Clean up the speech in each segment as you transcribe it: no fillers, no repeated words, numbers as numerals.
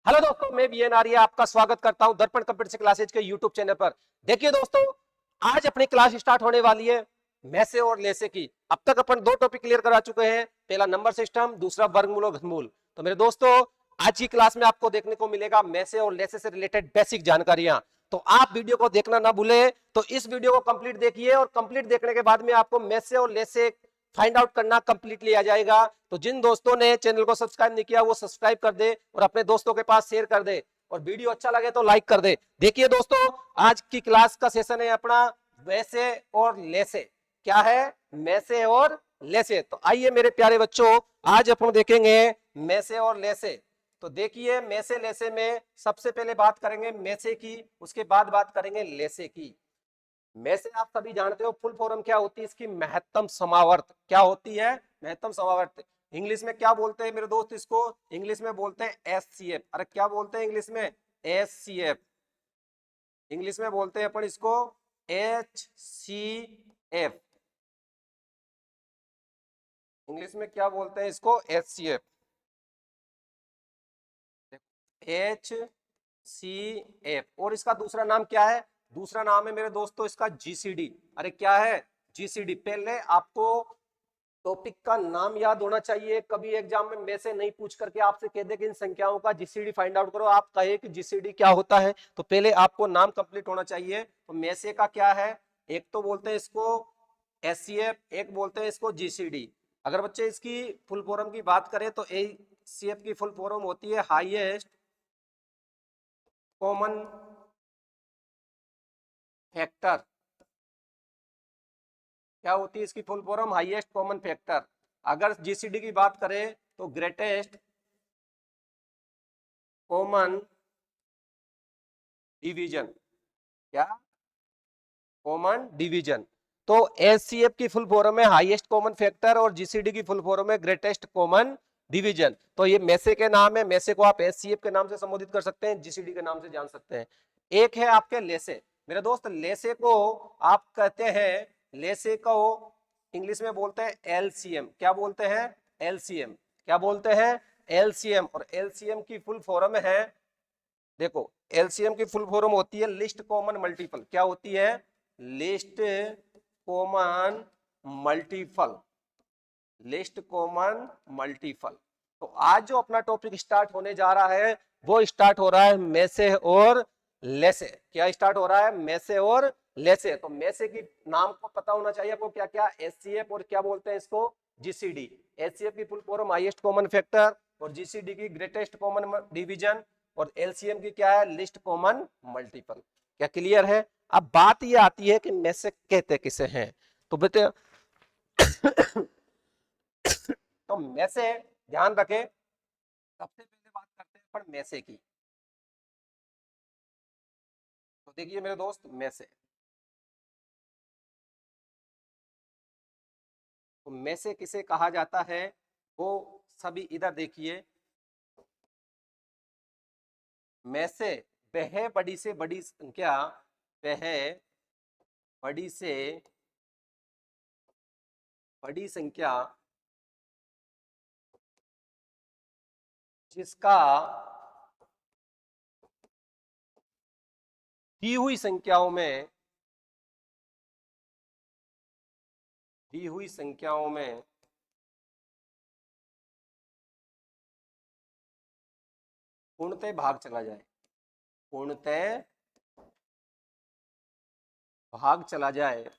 Hello दोस्तों, मैं BN आर्य आपका स्वागत करता हूं दर्पण कंप्यूटर क्लासेज के यूट्यूब चैनल पर। देखिए दोस्तों, आज अपनी क्लास स्टार्ट होने वाली है मैसे और लेसे की। अब तक अपन दो टॉपिक क्लियर करा चुके हैं, पहला नंबर सिस्टम, दूसरा वर्गमूल और घनमूल। तो मेरे दोस्तों, आज की क्लास में आपको देखने को मिलेगा मैसे और लेसे से रिलेटेड बेसिक जानकारियां। तो आप वीडियो को देखना ना भूले। तो इस वीडियो को कंप्लीट देखिए और कंप्लीट देखने के बाद में आपको मैसे और लेसे फाइंड आउट करना कंप्लीटली आ जाएगा। तो जिन दोस्तों ने चैनल को सब्सक्राइब नहीं किया वो सब्सक्राइब कर दे और अपने दोस्तों के पास शेयर कर दे, और वीडियो अच्छा लगे तो लाइक कर दे। देखिए दोस्तों, आज की क्लास का सेशन है अपना वैसे और लेसे। क्या है? मैसे और लेसे। तो आइए मेरे प्यारे बच्चों, आज अपन देखेंगे मैसे और लेसे। तो देखिए, मैसे लेसे में सबसे पहले बात करेंगे मैसे की, उसके बाद बात करेंगे लेसे की। मैसे आप सभी जानते हो फुल फॉर्म क्या होती है इसकी? महत्तम समावर्त। क्या होती है? महत्तम समावर्त। इंग्लिश में क्या बोलते हैं मेरे दोस्त इसको? इंग्लिश में बोलते हैं एचसीएफ। अरे क्या बोलते हैं इंग्लिश में? एचसीएफ। इंग्लिश में बोलते हैं अपन इसको एचसीएफ। इंग्लिश में क्या बोलते हैं इसको? एचसीएफ। H C F. और इसका दूसरा नाम क्या है? दूसरा नाम है मेरे दोस्तों इसका जीसीडी। अरे क्या है? जीसीडी। पहले आपको टॉपिक का नाम याद होना चाहिए। कभी एग्जाम में मैसे नहीं पूछ करके आपसे कह दे कि इन संख्याओं का जीसीडी फाइंड आउट करो, आप कहे कि जीसीडी क्या होता है, तो पहले आपको नाम कंप्लीट होना चाहिए। तो मैसे का क्या है? एक तो बोलते हैं इसको एचसीएफ, एक बोलते हैं इसको जीसीडी। अगर बच्चे इसकी फुल फॉर्म की बात करें तो एचसीएफ की फुल फॉर्म होती है हाईएस्ट कॉमन फैक्टर। क्या होती है इसकी full form? Highest common factor. अगर जीसीडी की बात करें तो ग्रेटेस्ट कॉमन डिवीजन। क्या? Common division. तो एचसीएफ की फुल फॉर्म है हाईएस्ट कॉमन फैक्टर और जीसीडी की फुल फॉर्म है ग्रेटेस्ट कॉमन डिवीजन। तो ये मैसे के नाम है। मैसे को आप एचसीएफ के नाम से संबोधित कर सकते हैं, जीसीडी के नाम से जान सकते हैं। एक है आपके लेसे। मेरे दोस्त, लेसे को आप कहते हैं, लेसे को इंग्लिश में बोलते हैं एलसीएम। क्या बोलते हैं? एलसीएम। क्या बोलते हैं? एलसीएम। और एलसीएम की फुल फॉर्म है, देखो, एलसीएम की फुल फॉर्म होती है लिस्ट कॉमन मल्टीपल। क्या होती है? List common multiple. List common multiple. तो आज जो अपना टॉपिक स्टार्ट होने जा रहा है वो स्टार्ट हो रहा है मैसे और लेसे। क्या स्टार्ट हो रहा है? मैसे और लेसे। तो मैसे की नाम को पता होना चाहिए आपको, क्या क्या? एचसीएफ। और क्या बोलते हैं इसको? जीसीडी। एचसीएफ की full form highest common factor, और जीसीडी की ग्रेटेस्ट कॉमन डिवीजन, और एलसीएम की क्या है? List common multiple. क्या क्लियर है? अब बात ये आती है कि मैसे कहते किसे हैं। तो बेटे तो मैसे, ध्यान रखें, सबसे पहले बात करते हैं अपन मैसे की। तो देखिए मेरे दोस्त, मैसे, तो मैसे किसे कहा जाता है वो सभी इधर देखिए। मैसे वह बड़ी से बड़ी संख्या, वह बड़ी से बड़ी संख्या जिसका दी हुई संख्याओं में, दी हुई संख्याओं में पूर्णतः भाग चला जाए, पूर्णतः भाग चला जाए,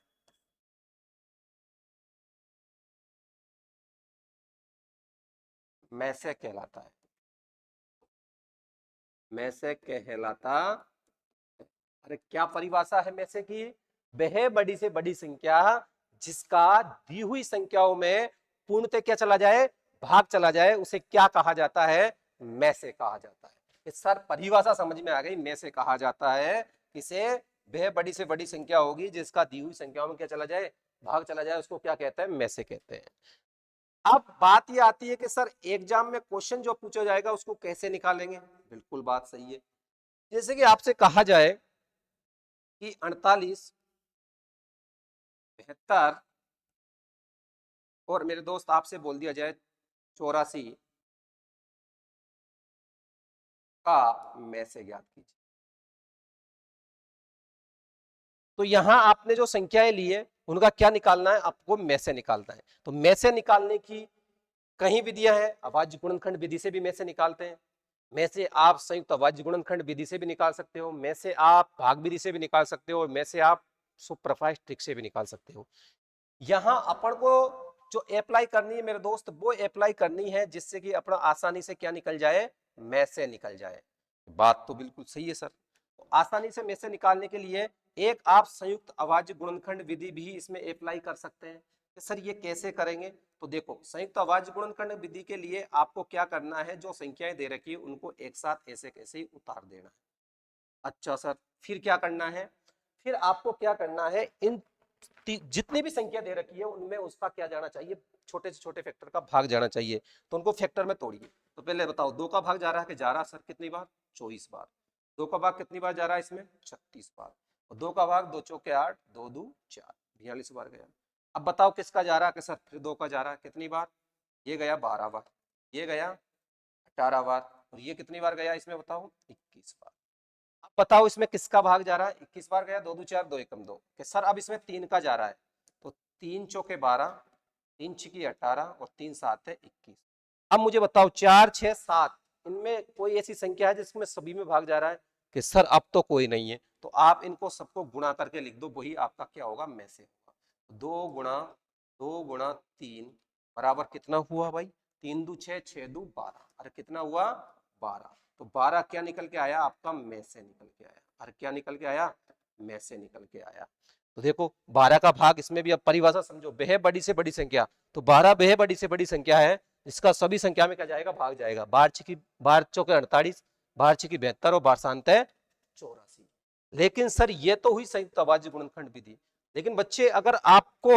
मैसे कहलाता है। मैसे कहलाता। अरे क्या परिभाषा है मैसे की? वह बड़ी से बड़ी संख्या जिसका दी हुई संख्याओं में पूर्णतः क्या चला जाए? भाग चला जाए, उसे क्या कहा जाता है? मैसे कहा जाता है। इस सर परिभाषा समझ में आ गई। मैसे कहा जाता है किसे? वह बड़ी से बड़ी संख्या होगी जिसका दी हुई संख्याओं में क्या चला जाए? भाग चला जाए, उसको क्या कहते हैं? मैसे कहते हैं। अब बात ये आती है कि सर एग्जाम में क्वेश्चन जो पूछा जाएगा उसको कैसे निकालेंगे? बिल्कुल बात सही है। जैसे कि आपसे कहा जाए कि 48, 72, और मेरे दोस्त आपसे बोल दिया जाए 84 का में से ज्ञात कीजिए। तो यहां आपने जो संख्याएं ली है उनका क्या निकालना है, आपको में से निकालना है। तो में से निकालने की कई विधियां हैं, अभाज्य गुणनखंड विधि से भी में से निकालते हैं, में से आप संयुक्त अभाज्य गुणनखंड विधि से भी निकाल सकते हो, में से आप भाग विधि से भी निकाल सकते हो, और में से आप सुपरफास्ट ट्रिक से भी निकाल सकते हो। यहां अपन को जो अप्लाई करनी है मेरे दोस्त, वो अप्लाई करनी है जिससे कि अपना आसानी से क्या निकल जाए, में से निकल जाए। बात तो बिल्कुल सही है सर। तो आसानी से में से निकालने के लिए एक आप संयुक्त अभाज्य गुणनखंड विधि भी इसमें अप्लाई कर सकते हैं। तो सर ये कैसे करेंगे, तो देखो संयुक्त अभाज्य गुणनखंड विधि के लिए आपको क्या करना है, जो संख्याएं दे रखी है उनको एक साथ ऐसे कैसे ही उतार देना है। अच्छा सर, फिर क्या करना है, फिर आपको क्या करना है, इन जितनी भी संख्या दे रखी है उनमें उसका क्या जाना चाहिए, छोटे से छोटे फैक्टर का भाग जाना चाहिए। तो उनको फैक्टर में तोड़िए। तो पहले बताओ 2 का भाग जा रहा है कि जा रहा सर, कितनी बार, 24 बार। 2 का भाग कितनी बार जा रहा है इसमें, 36 बार। और 2 का भाग 2 चौके 8, 2 2 4, 42 बार गया। अब बताओ किसका जा रहा है कि सर फिर 2 का जा रहा है, कितनी बार, ये गया 12 बार, ये गया 18 बार, और ये कितनी बार गया इसमें बताओ, 21 बार। अब बताओ इसमें किसका भाग जा रहा है, 21 बार गया, 2 2 4, 2 एकम 2, कि सर अब इसमें 3 का जा रहा है। तो 3 चौके 12, 3 छिकी 18, और 3 7 है 21। अब मुझे बताओ 4 6 7 इनमें कोई ऐसी संख्या है जिसमें सभी में भाग जा रहा है, कि सर अब तो कोई नहीं है। तो आप इनको सबको गुणा करके लिख दो, वही आपका क्या होगा, में से होगा। 2 गुणा 3 बराबर कितना हुआ भाई, 3 दू 6, 6 दू 12, अरे कितना हुआ 12। तो 12 क्या निकल के आया आपका, में से निकल के आया। अरे क्या निकल के आया, में से निकल के आया। तो देखो 12 का भाग, इसमें भी अब परिभाषा समझो, बेह बड़ी से बड़ी संख्या, तो 12 बेह बड़ी से बड़ी संख्या है, इसका सभी संख्या में क्या जाएगा, भाग जाएगा। 12 चौके 48, 12 छिकी 72, और 12 शांत है 84। लेकिन सर ये तो हुई संयुक्त अभाज्य गुणनखंड विधि। लेकिन बच्चे अगर आपको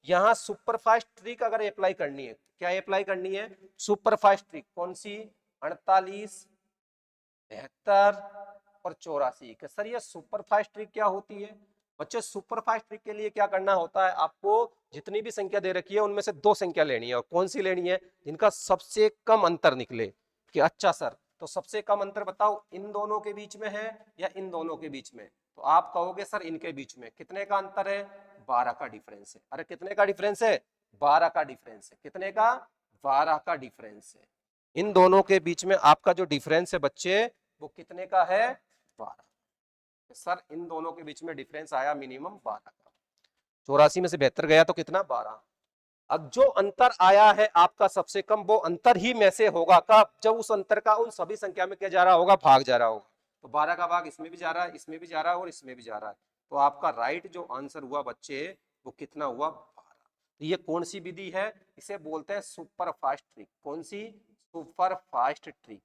यहाँ सुपरफास्ट ट्रिक अगर अप्लाई करनी है, क्या अप्लाई करनी है, सुपरफास्ट ट्रिक, कौन सी, 48, 72 और 84। कि सर ये सुपरफास्ट ट्रिक क्या होती है, बच्चे सुपरफास्ट ट्रिक के लिए क्या करना होता है, आपको जितनी भी संख्या दे रखी है उनमें से 2 संख्या लेनी है, और कौन सी लेनी है, जिनका सबसे कम अंतर निकले। कि अच्छा सर तो सबसे कम अंतर बताओ, इन दोनों के बीच में है या इन दोनों के बीच में, तो आप कहोगे सर इनके बीच में। कितने का अंतर है, 12 का डिफरेंस है। अरे कितने का डिफरेंस है, 12 का डिफरेंस है। कितने का, 12 का डिफरेंस है। इन दोनों के बीच में आपका जो डिफरेंस है बच्चे, वो कितने का है, 12। सर इन दोनों के बीच में डिफरेंस आया मिनिमम 12 का। 84 में से 72 गया तो कितना, 12। अब जो अंतर आया है आपका सबसे कम, वो अंतर ही में से होगा कब, जब उस अंतर का उन सभी संख्या में क्या जा रहा होगा, भाग जा रहा होगा। तो 12 का भाग इसमें भी जा रहा है, इसमें भी जा रहा है, और इसमें भी जा रहा है। तो आपका राइट जो आंसर हुआ बच्चे, वो कितना हुआ, 12। तो ये कौन सी विधि है, इसे बोलते हैं सुपर फास्ट ट्रिक। कौन सी, super fast trick.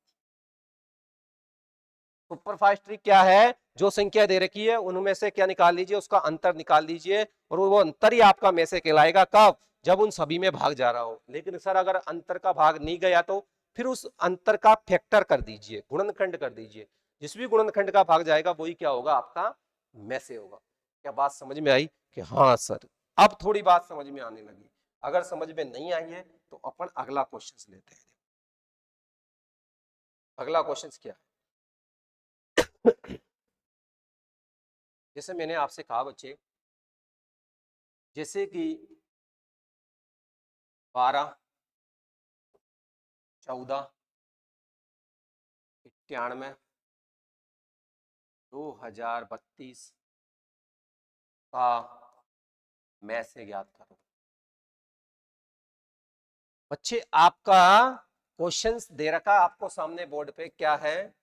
Superfast trick क्या है, जो संख्या दे रखी है उनमें से क्या निकाल लीजिए, उसका अंतर निकाल लीजिए, और वो अंतर ही आपका में से कहलाएगा कब, जब उन सभी में भाग जा रहा हो। लेकिन सर अगर अंतर का भाग नहीं गया तो फिर उस अंतर का फैक्टर कर दीजिए, गुणनखंड कर दीजिए। जिस भी गुणनखंड का भाग जाएगा वही क्या होगा, आपका में से होगा। क्या बात समझ में आई, कि हाँ सर अब थोड़ी बात समझ में आने लगी। अगर समझ में नहीं आई है तो अपन अगला क्वेश्चन लेते हैं। अगला क्वेश्चन क्या है, जैसे मैंने आपसे कहा बच्चे, जैसे कि 12, 14, 91, 2032 का में से ज्ञात करो। बच्चे आपका क्वेश्चंस दे रखा आपको सामने बोर्ड पे, क्या है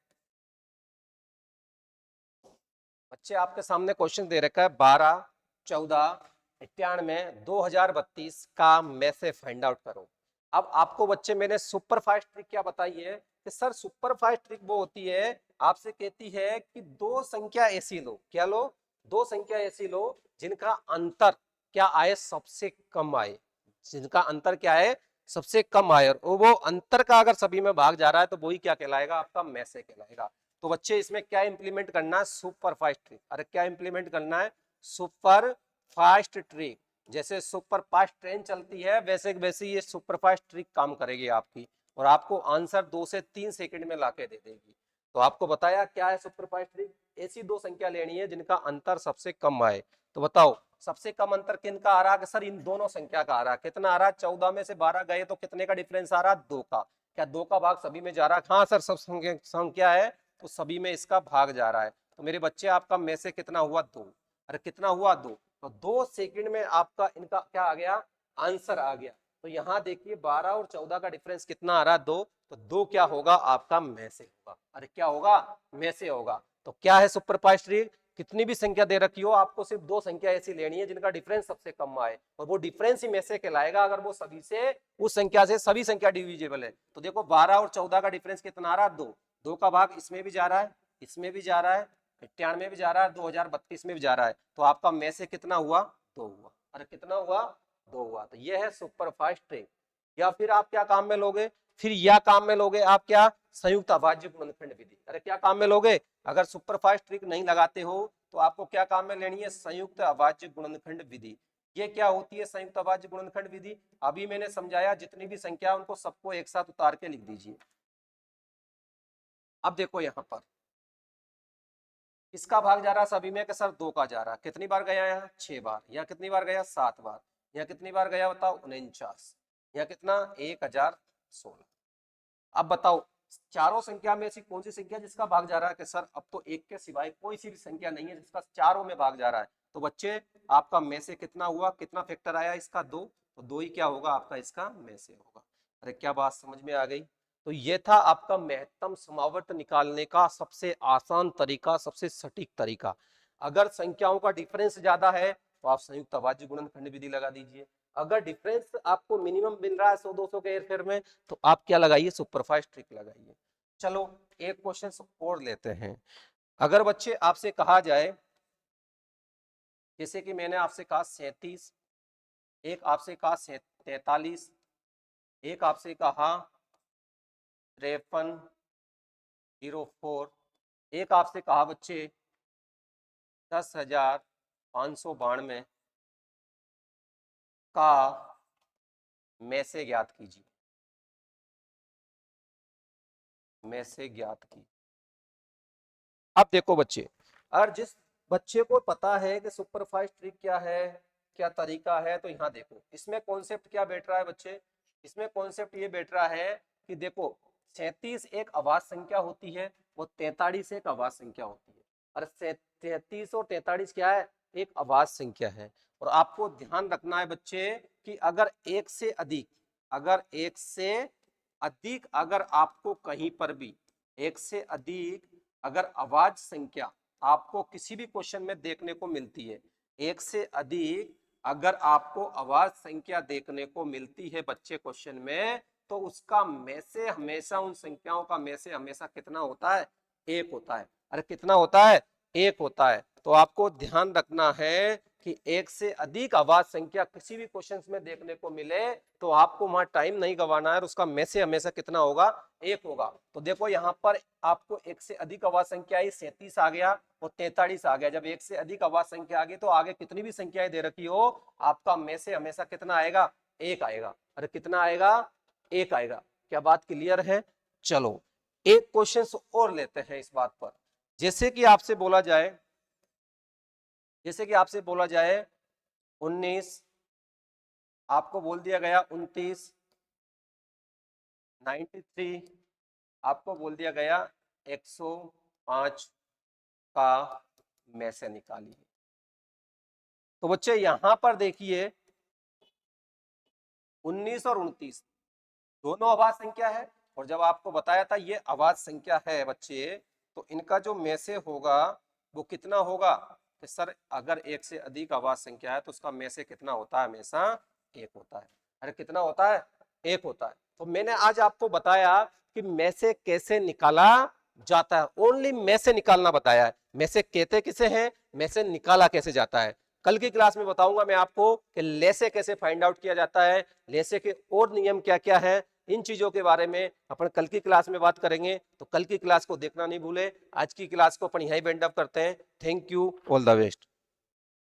बच्चे, आपके सामने क्वेश्चन दे रखा है 12, 14, 91, 2032 का में से फाइंड आउट करो। अब आपको बच्चे मैंने सुपर फास्ट ट्रिक क्या बताई है, कि सर सुपर फास्ट ट्रिक वो होती है, आपसे कहती है कि 2 संख्या ऐसी लो, क्या लो, 2 संख्या ऐसी लो जिनका अंतर क्या आए, सबसे कम आए, जिनका अंतर क्या है, सबसे कम आए, और वो अंतर का अगर सभी में भाग जा रहा है तो वही क्या कहलाएगा, आपका में से कहलाएगा। तो बच्चे इसमें क्या इंप्लीमेंट करना है, सुपर फास्ट ट्रिक। अरे क्या इंप्लीमेंट करना है, सुपर फास्ट ट्रिक। जैसे सुपर फास्ट ट्रेन चलती है वैसे वैसे ये सुपर फास्ट ट्रिक काम करेगी आपकी, और आपको आंसर 2 से 3 सेकंड में लाके दे देगी। तो आपको बताया क्या है सुपरफास्ट ट्रिक, ऐसी दो संख्या लेनी है जिनका अंतर सबसे कम आए। तो बताओ सबसे कम अंतर किनका आ रहा है सर, इन दोनों संख्या का आ रहा है। कितना आ रहा है, 14 में से 12 गए तो कितने का डिफरेंस आ रहा है, 2 का। क्या 2 का भाग सभी में जा रहा है, हाँ सर सब संख्या है तो सभी में इसका भाग जा रहा है। तो मेरे बच्चे आपका में से कितना हुआ, 2। अरे कितना हुआ, 2। तो 2 सेकंड में आपका इनका क्या आ गया, आंसर आ गया। तो यहाँ देखिए 12 और 14 का डिफरेंस कितना आ रहा है, 2। तो 2 क्या होगा आपका, में से होगा। अरे क्या होगा, में से होगा। तो क्या है सुपरफास्ट ट्रिक, कितनी भी संख्या दे रखी हो आपको सिर्फ 2 संख्या ऐसी लेनी है जिनका डिफरेंस सबसे कम आए, और वो डिफरेंस ही में से कहलाएगा अगर वो सभी से, उस संख्या से सभी संख्या डिविजिबल है। तो देखो 12 और 14 का डिफरेंस कितना आ रहा है, 2। 2 का भाग इसमें भी जा रहा है, इसमें भी जा रहा है, 91 में भी जा रहा है, 2032 में भी जा रहा है। तो आपका में से कितना हुआ, 2 हुआ। अरे कितना हुआ, 2 हुआ। तो ये है सुपरफास्ट ट्रिक। या फिर आप क्या काम में लोगे, फिर या काम में लोगे आप क्या, संयुक्त अभाज्य गुणनखंड विधि। अरे क्या काम में लोगे, अगर सुपरफास्ट ट्रिक नहीं लगाते हो तो आपको क्या काम में लेनी है, संयुक्त अभाज्य गुणनखंड विधि। ये क्या होती है संयुक्त अभाज्य गुणनखंड विधि, अभी मैंने समझाया, जितनी भी संख्या उनको सबको एक साथ उतार के लिख दीजिए। अब देखो यहां पर किसका भाग जा रहा है सभी में, कि सर 2 का जा रहा है। कितनी बार गया यहाँ, 6 बार। यहाँ कितनी बार गया, 7 बार। यहाँ कितनी बार गया बताओ, 49। यहाँ कितना, 1016। अब बताओ चारों संख्या में ऐसी कौन सी संख्या जिसका भाग जा रहा है, कि सर अब तो 1 के सिवाय कोई सी भी संख्या नहीं है जिसका चारों में भाग जा रहा है। तो बच्चे आपका में से कितना हुआ, कितना फैक्टर आया इसका, 2। तो 2 ही क्या होगा आपका, इसका में से होगा। अरे क्या बात समझ में आ गई। तो ये था आपका महत्तम समावर्त निकालने का सबसे आसान तरीका, सबसे सटीक तरीका। अगर संख्याओं का डिफरेंस ज्यादा है तो आप संयुक्त अभाज्य गुणनखंड विधि लगा दीजिए। अगर डिफरेंस आपको मिनिमम मिल रहा है 100-200 के हेरफेर में, तो आप क्या लगाइए, सुपरफास्ट ट्रिक लगाइए। चलो एक क्वेश्चन और लेते हैं। अगर बच्चे आपसे कहा जाए, जैसे कि मैंने आपसे कहा 37, एक आपसे कहा 43, एक आपसे कहा 5304, एक आपसे कहा बच्चे 10,592 का में से ज्ञात कीजिए, में से ज्ञात की। अब देखो बच्चे, अगर जिस बच्चे को पता है कि सुपरफास्ट ट्रिक क्या है, क्या तरीका है, तो यहाँ देखो इसमें कॉन्सेप्ट क्या बैठ रहा है बच्चे, इसमें कॉन्सेप्ट ये बैठ रहा है कि देखो 37 एक अभाज्य संख्या होती है और 43 एक अभाज्य संख्या होती है। और 33 और 43 क्या है, एक अभाज्य संख्या है। और आपको ध्यान रखना है बच्चे कि अगर एक से अधिक, अगर आपको कहीं पर भी एक से अधिक अगर अभाज्य संख्या आपको किसी भी क्वेश्चन में देखने को मिलती है, एक से अधिक अगर आपको अभाज्य संख्या देखने को मिलती है बच्चे क्वेश्चन में, तो उसका में से हमेशा, उन संख्याओं का में से हमेशा कितना होता है, 1 होता है। अरे कितना होता है, 1 होता है। तो आपको ध्यान रखना है कि एक से अधिक अभाज्य संख्या किसी भी क्वेश्चन में देखने को मिले तो आपको वहां टाइम नहीं गंवाना है, और उसका में से हमेशा कितना होगा, 1 होगा। तो देखो यहाँ पर आपको एक से अधिक अभाज्य संख्या आई, 37 आ गया और 43 आ गया। जब एक से अधिक अभाज्य संख्या आ गई तो आगे कितनी भी संख्याएं दे रखी हो, आपका में से हमेशा कितना आएगा, 1 आएगा। अरे कितना आएगा, 1 आएगा। क्या बात क्लियर है। चलो एक क्वेश्चन और लेते हैं इस बात पर। जैसे कि आपसे बोला जाए, 19, आपको बोल दिया गया 29, 93, आपको बोल दिया गया 105 का में से निकालिए। तो बच्चे यहां पर देखिए 19 और 29 दोनों अभाज्य संख्या है, और जब आपको बताया था ये अभाज्य संख्या है बच्चे, तो इनका जो में से होगा वो कितना होगा, कि सर अगर एक से अधिक अभाज्य संख्या है तो उसका में से कितना होता है, हमेशा 1 होता है। अरे कितना होता है, 1 होता है। तो मैंने आज आपको बताया कि में से कैसे निकाला जाता है, ओनली में से निकालना बताया है। में से कहते किसे हैं, में से निकाला कैसे जाता है। कल की क्लास में बताऊंगा मैं आपको कि लेसे कैसे फाइंड आउट किया जाता है, लेसे के और नियम क्या क्या है, इन चीजों के बारे में अपन कल की क्लास में बात करेंगे। तो कल की क्लास को देखना नहीं भूले। आज की क्लास को अपन यहीं बेंड अप करते हैं। Thank you, all the best.